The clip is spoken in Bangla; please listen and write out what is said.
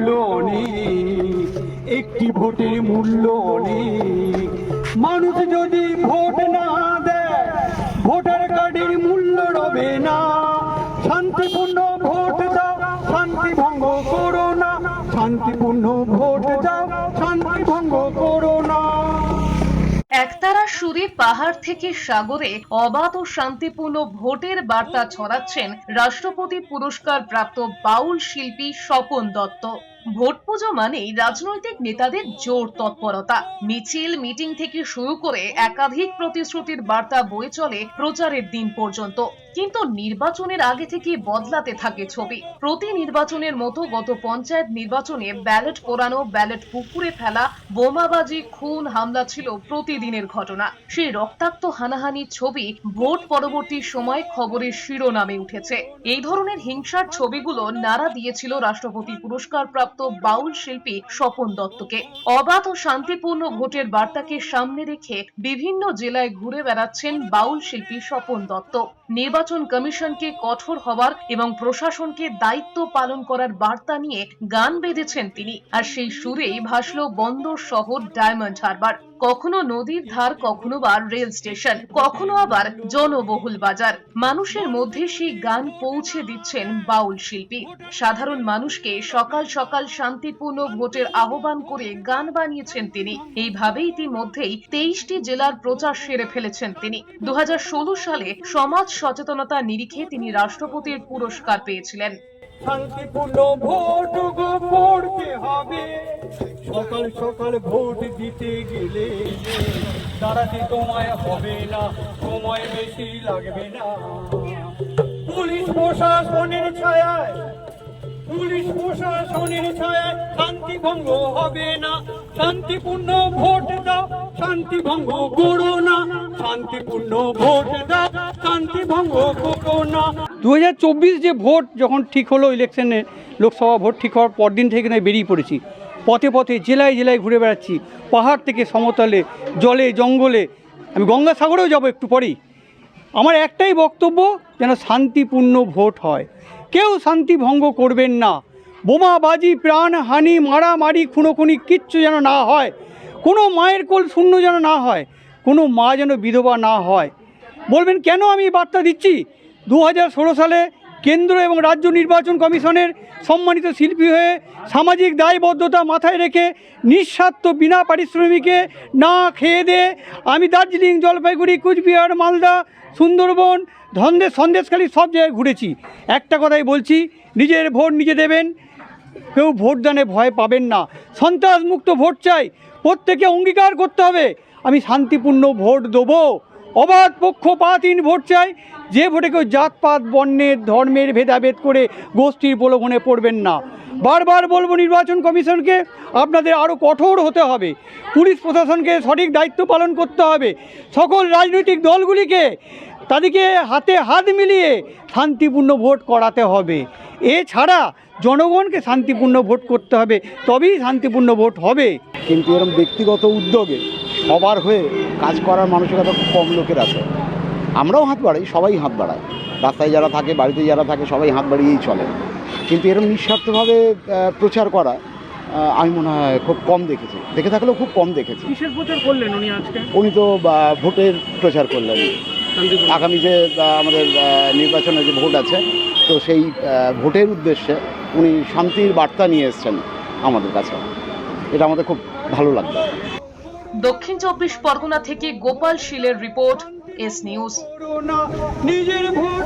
মূল্য অনেক, একটি ভোটের মূল্য অনেক। মানুষ যদি ভোট না দেয়, ভোটার কার্ডের মূল্য রবে না। শান্তিপূর্ণ ভোট দাও, শান্তি ভঙ্গ করো না। শান্তিপূর্ণ ভোট দাও, শান্তি ভঙ্গ করো না। একতারা সুরে পাহাড় থেকে সাগরে অবাধ ও শান্তিপূর্ণ ভোটের বার্তা ছড়াচ্ছেন রাষ্ট্রপতি পুরস্কার প্রাপ্ত বাউল শিল্পী স্বপন দত্ত। ভোট পুজো মানেই রাজনৈতিক নেতাদের জোর তৎপরতা, মিছিল মিটিং থেকে শুরু করে একাধিক প্রতিশ্রুতির বার্তা বয়ে চলে প্রচারের দিন পর্যন্ত। কিন্তু নির্বাচনের আগে থেকে বদলাতে থাকে ছবি। প্রতি নির্বাচনের মতো গত পঞ্চায়েত নির্বাচনে ব্যালট পোড়ানো, ব্যালট পুকুরে ফেলা, বোমাবাজি, খুন, হামলা ছিল প্রতিদিনের ঘটনা। সেই রক্তাক্ত হানাহানির ছবি ভোট পরবর্তী সময় খবরের শিরোনামে উঠেছে। এই ধরনের হিংসার ছবিগুলো নাড়া দিয়েছিল রাষ্ট্রপতি পুরস্কার প্রাপ্ত বাউল শিল্পী স্বপন দত্তকে। অবাধ ও শান্তিপূর্ণ ভোটের বার্তাকে সামনে রেখে বিভিন্ন জেলায় ঘুরে বেড়াচ্ছেন বাউল শিল্পী স্বপন দত্ত। নির্বাচন কমিশনকে কঠোর হবার এবং প্রশাসনকে দায়িত্ব পালন করার বার্তা নিয়ে গান বেঁধেছেন তিনি। আর সেই সুরেই ভাসল বন্দর শহর ডায়মন্ড হারবার। কখনো নদীর ধার, কখনো বা রেল স্টেশন, কখনো আবার জনবহুল বাজার। মানুষের মধ্যে সেই গান পৌঁছে দিচ্ছেন বাউল শিল্পী। সাধারণ মানুষকে সকাল সকাল শান্তিপূর্ণ ভোটের আহ্বান করে গান বানিয়েছেন তিনি। এইভাবেই ইতিমধ্যেই 23টি জেলার প্রচার সেরে ফেলেছেন তিনি। 2016 সালে সমাজ সচেতনতা নিরিখে তিনি রাষ্ট্রপতির পুরস্কার পেয়েছিলেন। শান্তিপূর্ণ ভোট গো পড়তে হবে, সকাল সকাল ভোট দিতে গেলে দাঁড়াতে তোমায় হবে না, সময় বেশি লাগবে না। পুলিশ প্রশাসনের ছায়ায়, পুলিশ প্রশাসনের ছায়ায় শান্তি ভঙ্গ হবে না। শান্তিপূর্ণ ভোট দাও, শান্তি ভঙ্গ করো না। শান্তিপূর্ণ ভোট দাও, শান্তি ভঙ্গ করো না। 2024 যে ভোট যখন ঠিক হলো, ইলেকশনে লোকসভা ভোট ঠিক হওয়ার পরদিন থেকে না বেরিয়ে পড়েছি। পথে পথে জেলায় জেলায় ঘুরে বেড়াচ্ছি, পাহাড় থেকে সমতলে, জলে জঙ্গলে, আমি গঙ্গাসাগরেও যাব একটু পরেই। আমার একটাই বক্তব্য, যেন শান্তিপূর্ণ ভোট হয়, কেউ শান্তি ভঙ্গ করবেন না। বোমাবাজি, প্রাণহানি, মারামারি, খুনোখুনি কিচ্ছু যেন না হয়। কোনো মায়ের কোল শূন্য যেন না হয়, কোনো মা যেন বিধবা না হয়। বলবেন কেন আমি এই বার্তা দিচ্ছি? 2016 সালে কেন্দ্র এবং রাজ্য নির্বাচন কমিশনের সম্মানিত শিল্পী হয়ে সামাজিক দায়বদ্ধতা মাথায় রেখে নিঃস্বার্থ বিনা পারিশ্রমিকে না খেয়ে দিয়ে আমি দার্জিলিং, জলপাইগুড়ি, কুচবিহার, মালদা, সুন্দরবন, সন্দেশখালী সব জায়গায় ঘুরেছি। একটা কথাই বলছি, নিজের ভোট নিজে দেবেন, কেউ ভোটদানে ভয় পাবেন না। সন্ত্রাসমুক্ত ভোট চাই, প্রত্যেকে অঙ্গীকার করতে হবে আমি শান্তিপূর্ণ ভোট দেবো। অবাধ পক্ষপাতহীন ভোট চাই, যে ভোটে কেউ জাতপাত, বর্ণের, ধর্মের ভেদাভেদ করে গোষ্ঠীর প্রলোভনে পড়বেন না। বারবার বলবো নির্বাচন কমিশনকে আপনাদের আরও কঠোর হতে হবে, পুলিশ প্রশাসনকে সঠিক দায়িত্ব পালন করতে হবে, সকল রাজনৈতিক দলগুলিকে তাদেরকে হাতে হাত মিলিয়ে শান্তিপূর্ণ ভোট করাতে হবে। এছাড়া জনগণকে শান্তিপূর্ণ ভোট করতে হবে, তবেই শান্তিপূর্ণ ভোট হবে। কিন্তু এরকম ব্যক্তিগত উদ্যোগে সবার হয়ে কাজ করার মানসিকতা খুব কম লোকের আছে। আমরাও হাত বাড়াই, সবাই হাত বাড়ায়, রাস্তায় যারা থাকে, বাড়িতে যারা থাকে, সবাই হাত বাড়িয়েই চলে। কিন্তু এরকম নিঃস্বার্থভাবে প্রচার করা আমি মনে হয় খুব কম দেখেছি, দেখে থাকলেও খুব কম দেখেছি। কিসের প্রচার করলেন উনি আজকে? উনি তো ভোটের প্রচার করলেন, আগামী যে আমাদের নির্বাচনে যে ভোট আছে, তো সেই ভোটের উদ্দেশ্যে উনি শান্তির বার্তা নিয়ে এসেছেন আমাদের কাছে। এটা আমাদের খুব ভালো লাগলো। দক্ষিণ 24 পরগনা থেকে গোপাল শীলের রিপোর্ট, এস নিউজ। নিজের ভোট